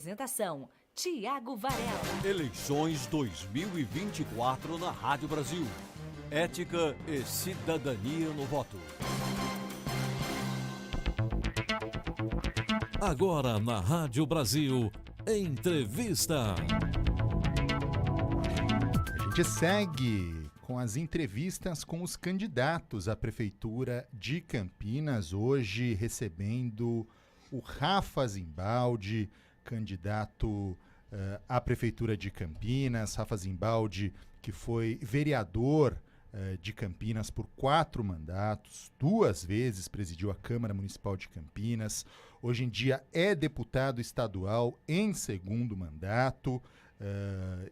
Apresentação: Tiago Varela. Eleições 2024 na Rádio Brasil. Ética e cidadania no voto. Agora na Rádio Brasil, entrevista. A gente segue com as entrevistas com os candidatos à Prefeitura de Campinas, hoje recebendo o Rafa Zimbaldi, candidato à Prefeitura de Campinas. Rafa Zimbaldi, que foi vereador de Campinas por 4 mandatos, 2 vezes presidiu a Câmara Municipal de Campinas, hoje em dia é deputado estadual em 2º mandato,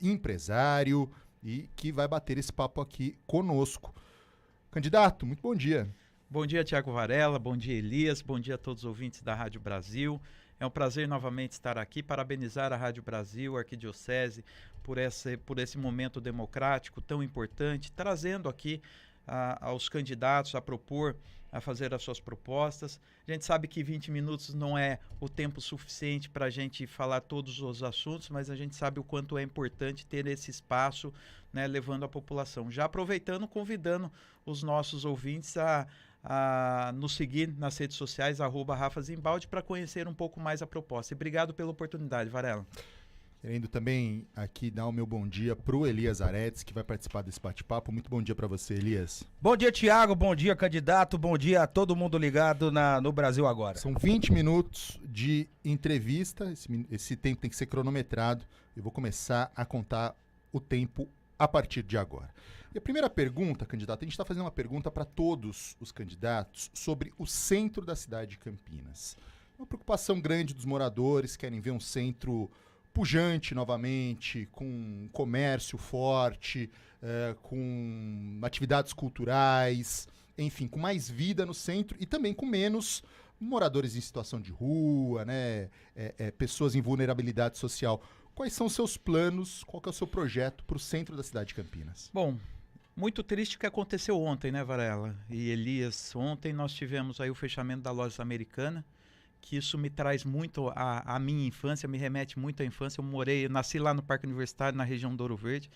empresário, e que vai bater esse papo aqui conosco. Candidato, muito bom dia. Bom dia, Tiago Varela, bom dia, Elias, bom dia a todos os ouvintes da Rádio Brasil. É um prazer novamente estar aqui, parabenizar a Rádio Brasil, a Arquidiocese, por esse momento democrático tão importante, trazendo aqui aos candidatos a propor, a fazer as suas propostas. A gente sabe que 20 minutos não é o tempo suficiente para a gente falar todos os assuntos, mas a gente sabe o quanto é importante ter esse espaço, né, levando a população. Já aproveitando, convidando os nossos ouvintes a nos seguir nas redes sociais, @Rafa Zimbaldi, para conhecer um pouco mais a proposta. E obrigado pela oportunidade, Varela. Querendo também aqui dar o meu bom dia pro Elias Aredes, que vai participar desse bate-papo. Muito bom dia para você, Elias. Bom dia, Tiago. Bom dia, candidato. Bom dia a todo mundo ligado no Brasil Agora. São 20 minutos de entrevista. Esse tempo tem que ser cronometrado. Eu vou começar a contar o tempo a partir de agora. E a primeira pergunta, candidato, a gente está fazendo uma pergunta para todos os candidatos sobre o centro da cidade de Campinas. Uma preocupação grande dos moradores, querem ver um centro pujante novamente, com comércio forte, com atividades culturais, enfim, com mais vida no centro e também com menos moradores em situação de rua, né, pessoas em vulnerabilidade social. Quais são os seus planos, qual que é o seu projeto para o centro da cidade de Campinas? Bom, muito triste o que aconteceu ontem, né, Varela e Elias? Ontem nós tivemos aí o fechamento da Lojas Americana, que isso me traz muito a minha infância, me remete muito à infância. Eu nasci lá no Parque Universitário, na região do Ouro Verde.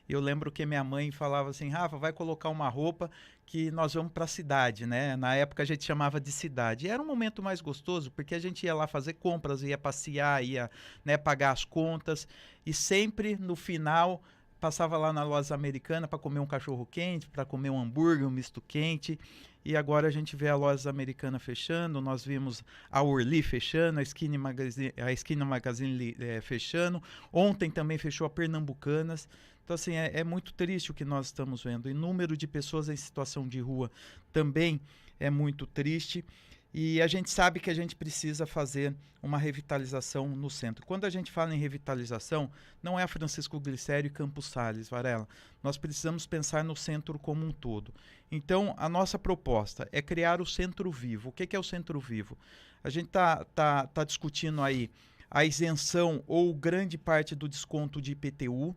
Eu lembro que minha mãe falava assim: Rafa, vai colocar uma roupa que nós vamos para a cidade, né? Na época a gente chamava de cidade. E era um momento mais gostoso, porque a gente ia lá fazer compras, ia passear, ia, né, pagar as contas. E sempre no final passava lá na Lojas Americana para comer um cachorro quente, para comer um hambúrguer, um misto quente. E agora a gente vê a Lojas Americana fechando, nós vimos a Orly fechando, a Skinny Magazine fechando. Ontem também fechou a Pernambucanas. Então, assim, é muito triste o que nós estamos vendo. E o número de pessoas em situação de rua também é muito triste. E a gente sabe que a gente precisa fazer uma revitalização no centro. Quando a gente fala em revitalização, não é a Francisco Glicério e Campos Sales, Varela. Nós precisamos pensar no centro como um todo. Então, a nossa proposta é criar o Centro Vivo. O que é o Centro Vivo? A gente tá discutindo aí a isenção ou grande parte do desconto de IPTU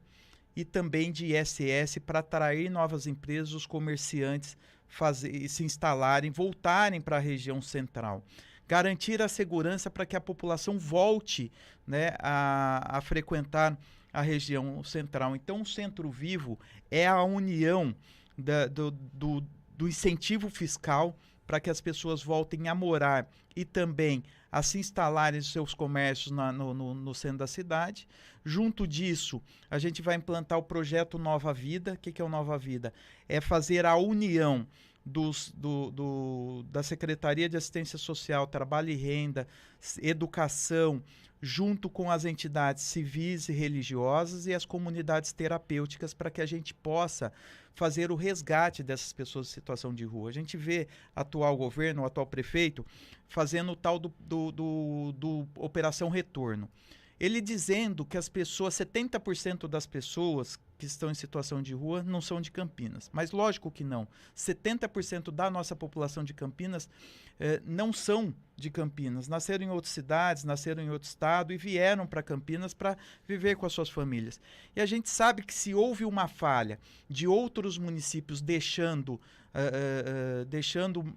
e também de ISS para atrair novas empresas, os comerciantes se instalarem, voltarem para a região central. Garantir a segurança para que a população volte, né, a frequentar a região central. Então, o Centro Vivo é a união do incentivo fiscal para que as pessoas voltem a morar e também a se instalarem nos seus comércios no centro da cidade. Junto disso, a gente vai implantar o projeto Nova Vida. O que é o Nova Vida? É fazer a união da Secretaria de Assistência Social, Trabalho e Renda, Educação, junto com as entidades civis e religiosas e as comunidades terapêuticas, para que a gente possa fazer o resgate dessas pessoas em situação de rua. A gente vê o atual governo, o atual prefeito, fazendo o tal do Operação Retorno. Ele dizendo que as pessoas, 70% das pessoas que estão em situação de rua não são de Campinas. Mas lógico que não. 70% da nossa população de Campinas não são de Campinas. Nasceram em outras cidades, nasceram em outro estado e vieram para Campinas para viver com as suas famílias. E a gente sabe que se houve uma falha de outros municípios deixando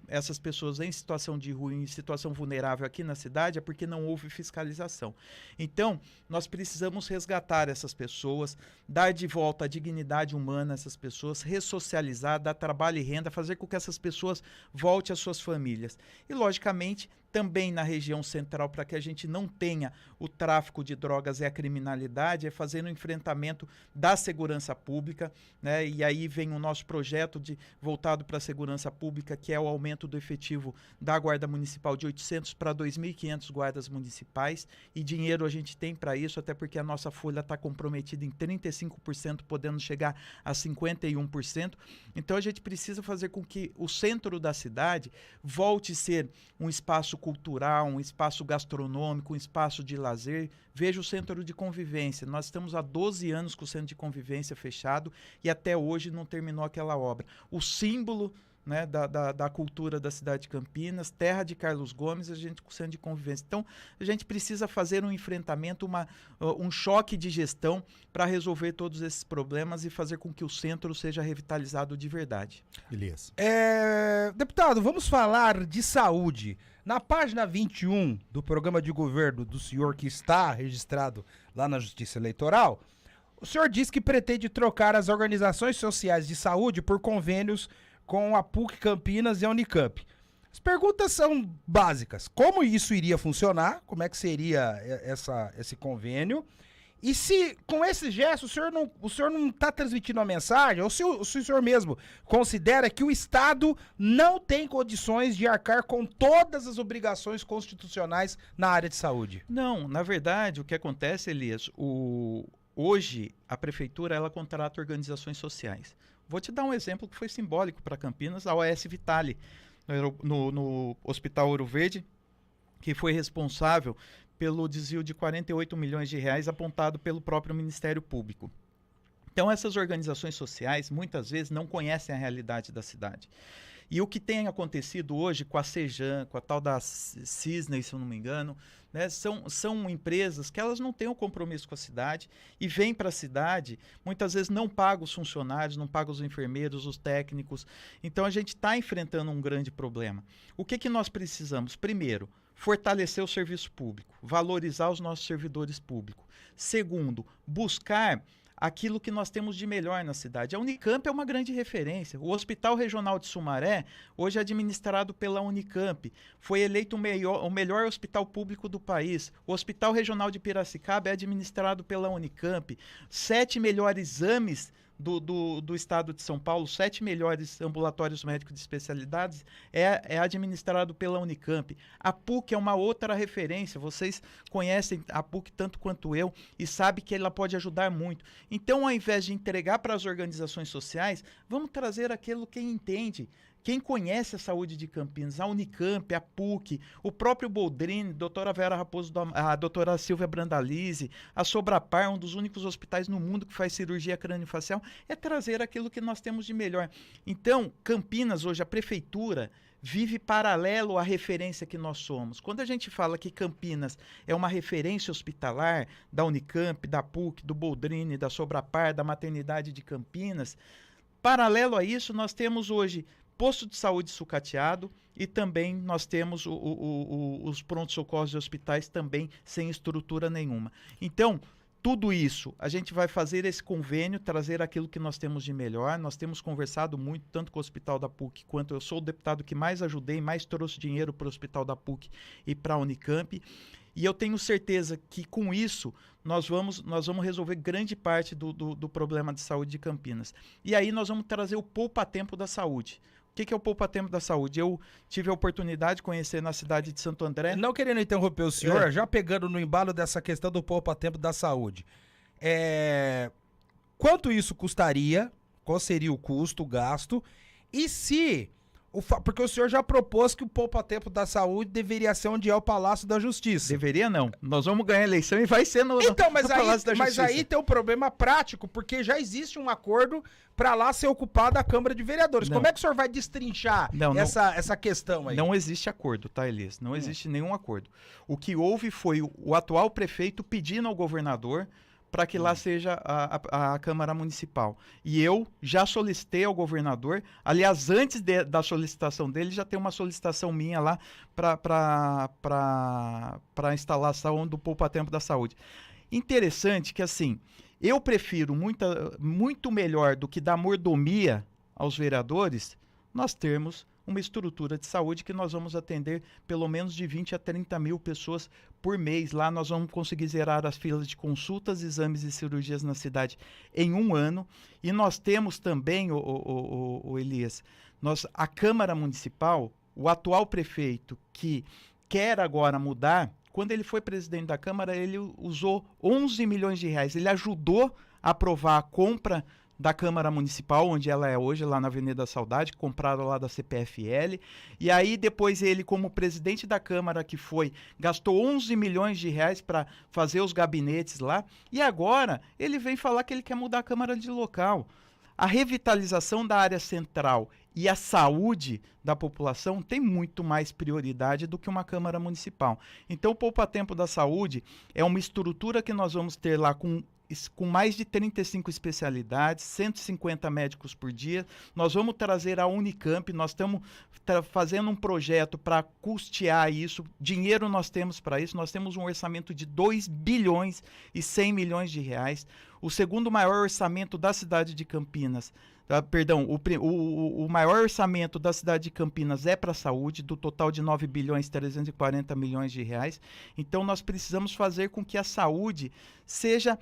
essas pessoas em situação de rua, em situação vulnerável aqui na cidade, é porque não houve fiscalização. Então, nós precisamos resgatar essas pessoas, dar de volta a dignidade humana a essas pessoas, ressocializar, dar trabalho e renda, fazer com que essas pessoas voltem às suas famílias. E, logicamente, também na região central, para que a gente não tenha o tráfico de drogas e a criminalidade, é fazer um enfrentamento da segurança pública, né? E aí vem o nosso projeto voltado para a segurança pública, que é o aumento do efetivo da Guarda Municipal de 800 para 2.500 guardas municipais, e dinheiro a gente tem para isso, até porque a nossa folha está comprometida em 35%, podendo chegar a 51%. Então a gente precisa fazer com que o centro da cidade volte a ser um espaço cultural, um espaço gastronômico, um espaço de lazer. Veja o centro de convivência. Nós estamos há 12 anos com o centro de convivência fechado e até hoje não terminou aquela obra. O símbolo, né, da cultura da cidade de Campinas, terra de Carlos Gomes, a gente com o centro de convivência. Então, a gente precisa fazer um enfrentamento, um choque de gestão para resolver todos esses problemas e fazer com que o centro seja revitalizado de verdade. Elias. Deputado, vamos falar de saúde. Na página 21 do programa de governo do senhor, que está registrado lá na Justiça Eleitoral, o senhor diz que pretende trocar as organizações sociais de saúde por convênios com a PUC Campinas e a Unicamp. As perguntas são básicas. Como isso iria funcionar? Como é que seria esse convênio? E se, com esse gesto, o senhor não está transmitindo uma mensagem, ou se o senhor mesmo considera que o Estado não tem condições de arcar com todas as obrigações constitucionais na área de saúde? Não, na verdade, o que acontece, Elias, hoje a Prefeitura ela contrata organizações sociais. Vou te dar um exemplo que foi simbólico para Campinas, a OS Vitale, no Hospital Ouro Verde, que foi responsável pelo desvio de 48 milhões de reais apontado pelo próprio Ministério Público. Então, essas organizações sociais, muitas vezes, não conhecem a realidade da cidade. E o que tem acontecido hoje com a Sejan, com a tal da Cisne, se eu não me engano, né, são empresas que elas não têm um compromisso com a cidade e vêm para a cidade, muitas vezes não pagam os funcionários, não pagam os enfermeiros, os técnicos. Então, a gente está enfrentando um grande problema. O que nós precisamos? Primeiro, fortalecer o serviço público, valorizar os nossos servidores públicos. Segundo, buscar aquilo que nós temos de melhor na cidade. A Unicamp é uma grande referência. O Hospital Regional de Sumaré, hoje é administrado pela Unicamp, foi eleito o melhor hospital público do país. O Hospital Regional de Piracicaba é administrado pela Unicamp. 7 melhores exames do estado de São Paulo, 7 melhores ambulatórios médicos de especialidades é administrado pela Unicamp. A PUC é uma outra referência, vocês conhecem a PUC tanto quanto eu e sabem que ela pode ajudar muito. Então, ao invés de entregar para as organizações sociais, vamos trazer aquilo que entende. Quem conhece a saúde de Campinas, a Unicamp, a PUC, o próprio Boldrini, a doutora Vera Raposo, a doutora Silvia Brandalize, a Sobrapar, um dos únicos hospitais no mundo que faz cirurgia crâniofacial, é trazer aquilo que nós temos de melhor. Então, Campinas, hoje, a prefeitura vive paralelo à referência que nós somos. Quando a gente fala que Campinas é uma referência hospitalar da Unicamp, da PUC, do Boldrini, da Sobrapar, da maternidade de Campinas, paralelo a isso, nós temos hoje posto de saúde sucateado e também nós temos os prontos-socorros e hospitais também sem estrutura nenhuma. Então, tudo isso, a gente vai fazer esse convênio, trazer aquilo que nós temos de melhor. Nós temos conversado muito, tanto com o Hospital da PUC, quanto eu sou o deputado que mais ajudei, mais trouxe dinheiro para o Hospital da PUC e para a Unicamp. E eu tenho certeza que com isso nós vamos resolver grande parte do problema de saúde de Campinas. E aí nós vamos trazer o poupa-tempo da saúde. O que é o poupa-tempo da saúde? Eu tive a oportunidade de conhecer na cidade de Santo André. Não querendo interromper o senhor, já pegando no embalo dessa questão do poupa-tempo da saúde. Quanto isso custaria? Qual seria o custo, o gasto? E se Porque o senhor já propôs que o poupa-tempo da saúde deveria ser onde é o Palácio da Justiça. Deveria não. Nós vamos ganhar a eleição e vai ser no, Então, no Palácio da mas Justiça. aí tem um problema prático, porque já existe um acordo para lá ser ocupada a Câmara de Vereadores. Não. Como é que o senhor vai destrinchar Não. essa questão aí? Não existe acordo, tá, Elias? Não existe nenhum acordo. O que houve foi o atual prefeito pedindo ao governador para que lá seja a Câmara Municipal. E eu já solicitei ao governador, aliás, antes da solicitação dele, já tem uma solicitação minha lá para a instalação do poupa-tempo da saúde. Interessante que, assim, eu prefiro muito melhor do que dar mordomia aos vereadores, nós termos uma estrutura de saúde que nós vamos atender pelo menos de 20 a 30 mil pessoas por mês. Lá nós vamos conseguir zerar as filas de consultas, exames e cirurgias na cidade em 1 ano. E nós temos também, o Elias, a Câmara Municipal, o atual prefeito que quer agora mudar, quando ele foi presidente da Câmara, ele usou 11 milhões de reais. Ele ajudou a aprovar a compra da Câmara Municipal, onde ela é hoje, lá na Avenida da Saudade, compraram lá da CPFL. E aí, depois ele, como presidente da Câmara que foi, gastou 11 milhões de reais para fazer os gabinetes lá. E agora, ele vem falar que ele quer mudar a Câmara de local. A revitalização da área central e a saúde da população tem muito mais prioridade do que uma Câmara Municipal. Então, o poupa-tempo da saúde é uma estrutura que nós vamos ter lá com mais de 35 especialidades, 150 médicos por dia. Nós vamos trazer a Unicamp, nós estamos fazendo um projeto para custear isso. Dinheiro nós temos para isso, nós temos um orçamento de 2 bilhões e 100 milhões de reais. O segundo maior orçamento da cidade de Campinas, o maior orçamento da cidade de Campinas é para a saúde, do total de 9 bilhões e 340 milhões de reais. Então, nós precisamos fazer com que a saúde seja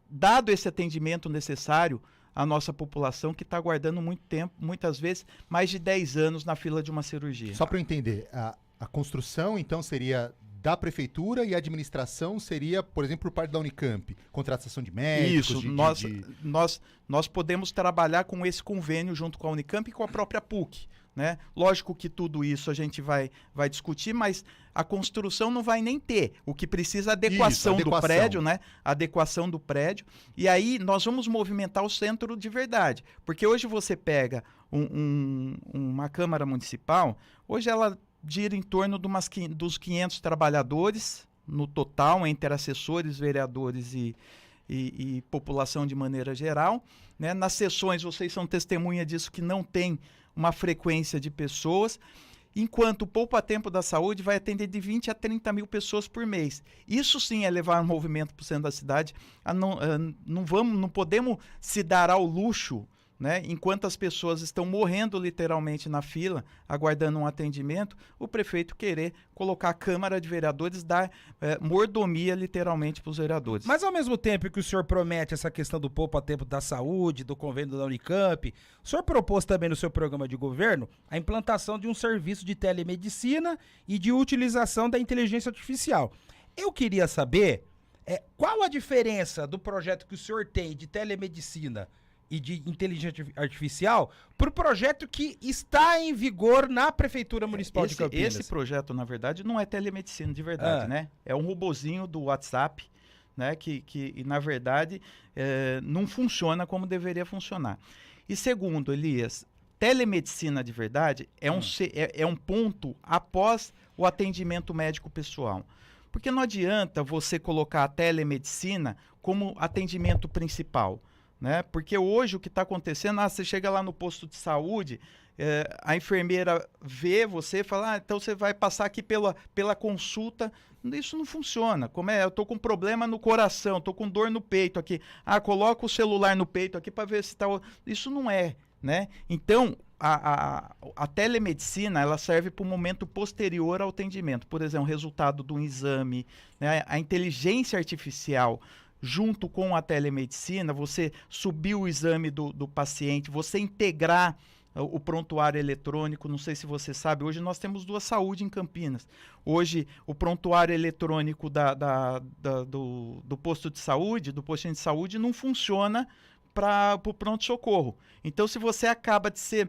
dado esse atendimento necessário à nossa população, que está aguardando muito tempo, muitas vezes mais de 10 anos na fila de uma cirurgia. Só para eu entender, a construção, então, seria da prefeitura e a administração seria, por exemplo, por parte da Unicamp, contratação de médicos. Isso, nós podemos trabalhar com esse convênio junto com a Unicamp e com a própria PUC, né? Lógico que tudo isso a gente vai discutir, mas a construção não vai nem ter. O que precisa é adequação do prédio, né? Adequação do prédio. E aí nós vamos movimentar o centro de verdade. Porque hoje você pega uma Câmara Municipal, hoje ela gira em torno dos 500 trabalhadores no total, entre assessores, vereadores e população de maneira geral, né? Nas sessões, vocês são testemunha disso, que não tem uma frequência de pessoas, enquanto o poupa-tempo da saúde vai atender de 20 a 30 mil pessoas por mês. Isso sim é levar um movimento para o centro da cidade. Não podemos se dar ao luxo, né? Enquanto as pessoas estão morrendo literalmente na fila, aguardando um atendimento, o prefeito querer colocar a Câmara de Vereadores, dar mordomia literalmente para os vereadores. Mas ao mesmo tempo que o senhor promete essa questão do poupa-tempo da saúde, do convênio da Unicamp, o senhor propôs também no seu programa de governo a implantação de um serviço de telemedicina e de utilização da inteligência artificial. Eu queria saber qual a diferença do projeto que o senhor tem de telemedicina e de inteligência artificial para o projeto que está em vigor na Prefeitura Municipal de Campinas. Esse projeto, na verdade, não é telemedicina de verdade, né? É um robozinho do WhatsApp, né? Que na verdade, não funciona como deveria funcionar. E segundo, Elias, telemedicina de verdade é um ponto após o atendimento médico pessoal. Porque não adianta você colocar a telemedicina como atendimento principal, né? Porque hoje o que está acontecendo, você chega lá no posto de saúde, a enfermeira vê você e fala, então você vai passar aqui pela consulta. Isso não funciona. Eu estou com problema no coração, estou com dor no peito aqui. Coloca o celular no peito aqui para ver se está... Isso não é, né? Então, a telemedicina, ela serve para o momento posterior ao atendimento. Por exemplo, o resultado de um exame, né? A inteligência artificial, junto com a telemedicina, você subir o exame do paciente, você integrar o prontuário eletrônico. Não sei se você sabe, hoje nós temos 2 saúde em Campinas. Hoje, o prontuário eletrônico do posto de saúde, do postinho de saúde, não funciona para o pronto-socorro. Então, se você acaba de ser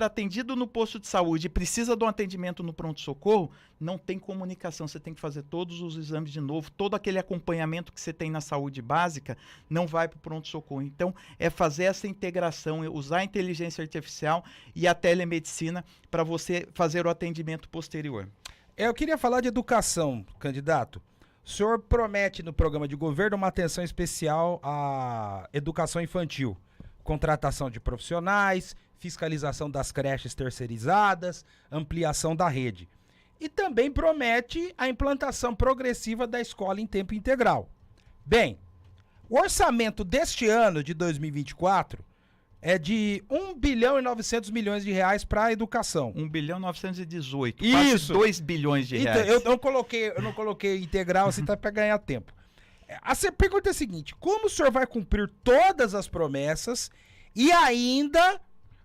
atendido no posto de saúde e precisa de um atendimento no pronto-socorro, não tem comunicação, você tem que fazer todos os exames de novo, todo aquele acompanhamento que você tem na saúde básica não vai para o pronto-socorro. Então, é fazer essa integração, usar a inteligência artificial e a telemedicina para você fazer o atendimento posterior. Eu queria falar de educação, candidato. O senhor promete no programa de governo uma atenção especial à educação infantil. Contratação de profissionais, fiscalização das creches terceirizadas, ampliação da rede. E também promete a implantação progressiva da escola em tempo integral. Bem, o orçamento deste ano, de 2024, é de 1 bilhão e 900 milhões de reais para a educação. 1 bilhão e 918, Isso. quase 2 bilhões de reais. Então, eu não coloquei integral assim, tá para ganhar tempo. A pergunta é a seguinte: como o senhor vai cumprir todas as promessas e ainda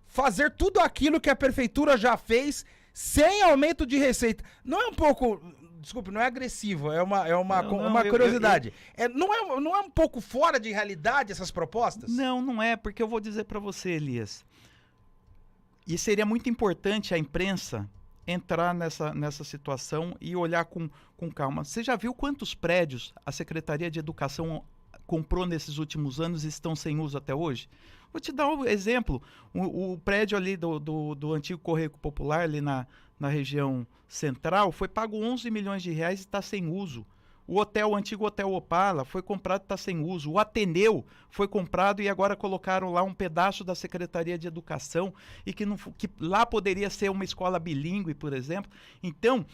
fazer tudo aquilo que a prefeitura já fez sem aumento de receita? Não é um pouco, desculpe, não é agressivo, é uma curiosidade. Não é um pouco fora de realidade essas propostas? Não é, porque eu vou dizer para você, Elias, e seria muito importante a imprensa entrar nessa situação e olhar com calma. Você já viu quantos prédios a Secretaria de Educação comprou nesses últimos anos e estão sem uso até hoje? Vou te dar um exemplo. O prédio ali do antigo Correio Popular, ali na região central, foi pago 11 milhões de reais e está sem uso. O antigo Hotel Opala foi comprado e está sem uso. O Ateneu foi comprado e agora colocaram lá um pedaço da Secretaria de Educação e que lá poderia ser uma escola bilíngue, por exemplo. Então,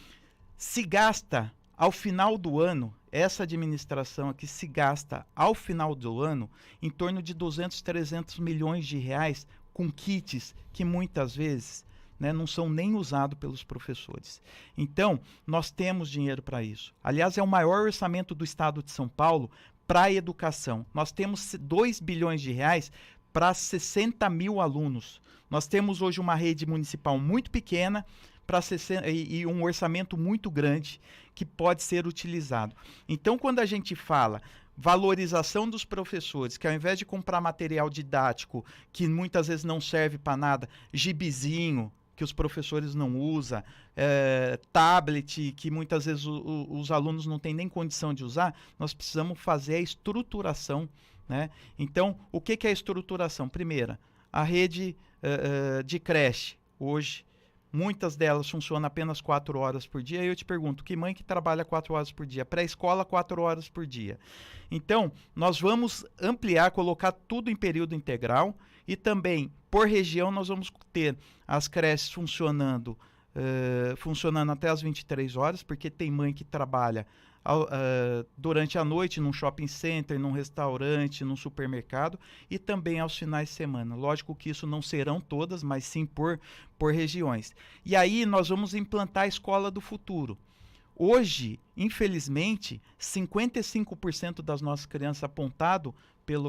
se gasta ao final do ano, essa administração aqui se gasta ao final do ano em torno de 200, 300 milhões de reais com kits que muitas vezes não são nem usados pelos professores. Então, nós temos dinheiro para isso. Aliás, é o maior orçamento do estado de São Paulo para a educação. Nós temos 2 bilhões de reais para 60 mil alunos. Nós temos hoje uma rede municipal muito pequena e um orçamento muito grande que pode ser utilizado. Então, quando a gente fala valorização dos professores, que ao invés de comprar material didático, que muitas vezes não serve para nada, gibizinho, que os professores não usam, tablet, que muitas vezes os alunos não têm nem condição de usar, nós precisamos fazer a estruturação, né? Então, o que é a estruturação? Primeira, a rede de creche. Hoje, muitas delas funcionam apenas 4 horas por dia. E eu te pergunto, que mãe que trabalha 4 horas por dia? Pré-escola, 4 horas por dia. Então, nós vamos ampliar, colocar tudo em período integral e também, por região, nós vamos ter as creches funcionando até as 23 horas, porque tem mãe que trabalha durante a noite num shopping center, num restaurante, num supermercado e também aos finais de semana. Lógico que isso não serão todas, mas sim por regiões. E aí nós vamos implantar a escola do futuro. Hoje, infelizmente, 55% das nossas crianças apontado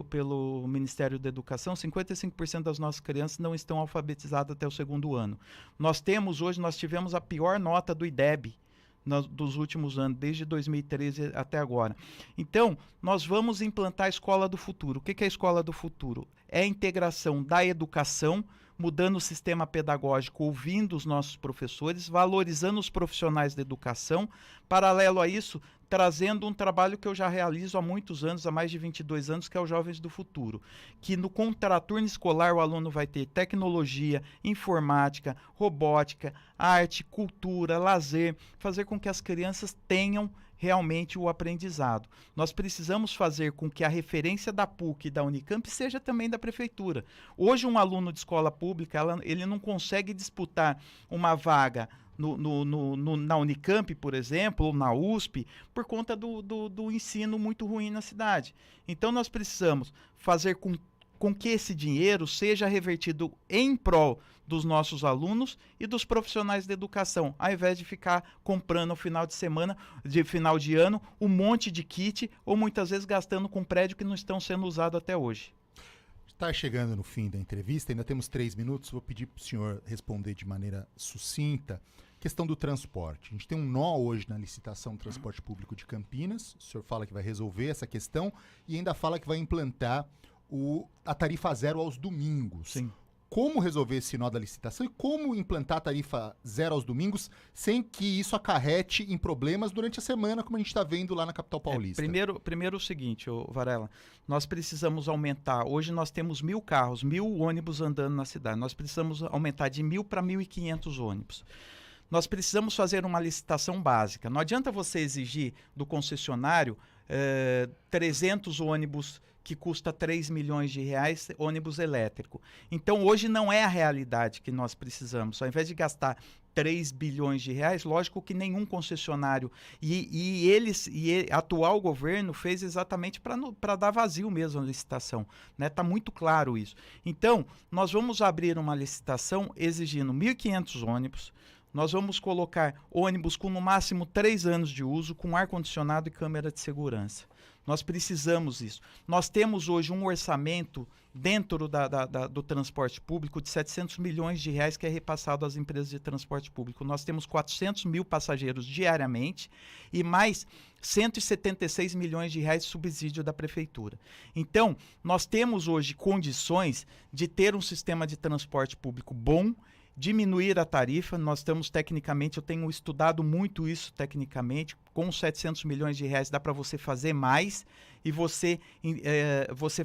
pelo Ministério da Educação, 55% das nossas crianças não estão alfabetizadas até o 2º ano. Nós tivemos a pior nota do IDEB dos últimos anos, desde 2013 até agora. Então, nós vamos implantar a escola do futuro. O que é a escola do futuro? É a integração da educação, mudando o sistema pedagógico, ouvindo os nossos professores, valorizando os profissionais da educação. Paralelo a isso, trazendo um trabalho que eu já realizo há muitos anos, há mais de 22 anos, que é o Jovens do Futuro, que no contraturno escolar o aluno vai ter tecnologia, informática, robótica, arte, cultura, lazer, fazer com que as crianças tenham realmente o aprendizado. Nós precisamos fazer com que a referência da PUC e da Unicamp seja também da prefeitura. Hoje um aluno de escola pública, ele não consegue disputar uma vaga na Unicamp, por exemplo, ou na USP, por conta do ensino muito ruim na cidade. Então nós precisamos fazer com que esse dinheiro seja revertido em prol dos nossos alunos e dos profissionais da educação, ao invés de ficar comprando no final de ano, um monte de kit, ou muitas vezes gastando com prédio que não estão sendo usados até hoje. Está chegando no fim da entrevista, ainda temos 3 minutos, vou pedir para o senhor responder de maneira sucinta. Questão do transporte. A gente tem um nó hoje na licitação do transporte público de Campinas, o senhor fala que vai resolver essa questão e ainda fala que vai implantar a tarifa zero aos domingos. Sim. Como resolver esse nó da licitação e como implantar a tarifa zero aos domingos sem que isso acarrete em problemas durante a semana, como a gente está vendo lá na capital paulista? Primeiro o seguinte, Varela, nós precisamos aumentar, hoje nós temos 1.000 carros, 1.000 ônibus andando na cidade, nós precisamos aumentar de 1.000 para 1.500 ônibus. Nós precisamos fazer uma licitação básica. Não adianta você exigir do concessionário 300 ônibus que custa 3 milhões de reais, ônibus elétrico. Então, hoje não é a realidade que nós precisamos. Ao invés de gastar 3 bilhões de reais, lógico que nenhum concessionário, e atual governo fez exatamente para dar vazio mesmo a licitação, né? Tá muito claro isso. Então, nós vamos abrir uma licitação exigindo 1.500 ônibus. Nós vamos colocar ônibus com no máximo 3 anos de uso, com ar-condicionado e câmera de segurança. Nós precisamos disso. Nós temos hoje um orçamento dentro do transporte público de 700 milhões de reais que é repassado às empresas de transporte público. Nós temos 400 mil passageiros diariamente e mais 176 milhões de reais de subsídio da prefeitura. Então, nós temos hoje condições de ter um sistema de transporte público bom, diminuir a tarifa. Nós estamos tecnicamente, eu tenho estudado muito isso tecnicamente, com 700 milhões de reais dá para você fazer mais e você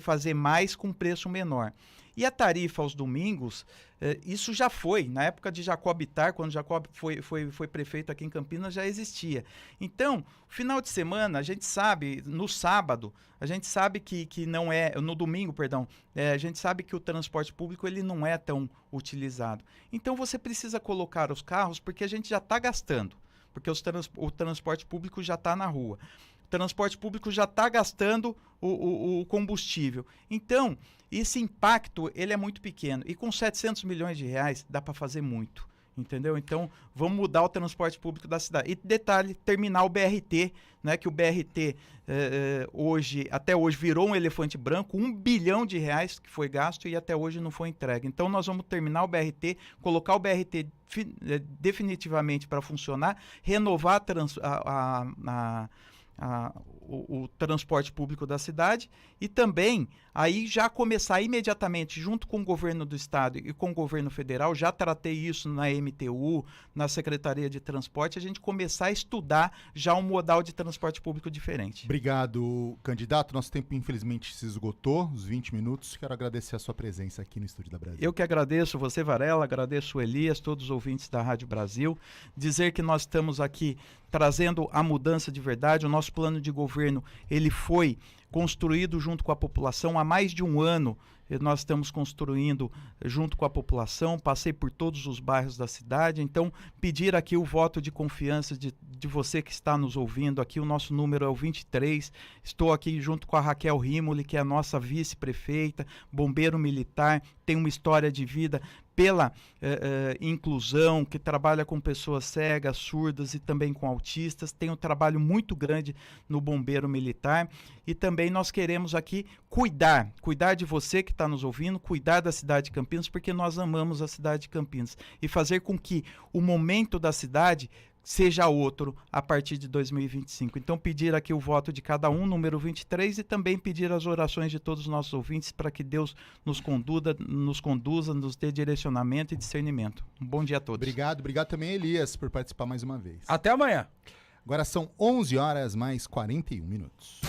fazer mais com preço menor. E a tarifa aos domingos, isso já foi, na época de Jacob Ittar, quando Jacob foi prefeito aqui em Campinas, já existia. Então, final de semana, a gente sabe, no sábado, a gente sabe que não é, no domingo, perdão, a gente sabe que o transporte público ele não é tão utilizado. Então, você precisa colocar os carros, porque a gente já está gastando, porque o transporte público já está na rua. O transporte público já está gastando o combustível. Então, esse impacto ele é muito pequeno. E com 700 milhões de reais dá para fazer muito. Entendeu? Então, vamos mudar o transporte público da cidade. E detalhe, terminar o BRT, né, que o BRT até hoje virou um elefante branco, 1 bilhão de reais que foi gasto e até hoje não foi entregue. Então, nós vamos terminar o BRT, colocar o BRT definitivamente para funcionar, renovar o transporte público da cidade e também aí já começar imediatamente junto com o governo do estado e com o governo federal, já tratei isso na MTU, na Secretaria de Transporte, a gente começar a estudar já um modal de transporte público diferente. Obrigado, candidato. Nosso tempo infelizmente se esgotou, os 20 minutos. Quero agradecer a sua presença aqui no Estúdio da Brasil. Eu que agradeço você, Varela, agradeço o Elias, todos os ouvintes da Rádio Brasil. Dizer que nós estamos aqui trazendo a mudança de verdade. O nosso plano de governo, ele foi construído junto com a população há mais de um ano. Nós estamos construindo junto com a população, passei por todos os bairros da cidade, então pedir aqui o voto de confiança de você que está nos ouvindo aqui, o nosso número é o 23, estou aqui junto com a Raquel Rimoli, que é a nossa vice-prefeita, bombeiro militar, tem uma história de vida pela inclusão, que trabalha com pessoas cegas, surdas e também com autistas, tem um trabalho muito grande no bombeiro militar e também nós queremos aqui cuidar de você que está nos ouvindo, cuidar da cidade de Campinas, porque nós amamos a cidade de Campinas e fazer com que o momento da cidade seja outro a partir de 2025. Então, pedir aqui o voto de cada um, número 23, e também pedir as orações de todos os nossos ouvintes para que Deus nos conduza, nos dê direcionamento e discernimento. Um bom dia a todos. Obrigado também, Elias, por participar mais uma vez. Até amanhã. Agora são 11 horas mais 41 minutos.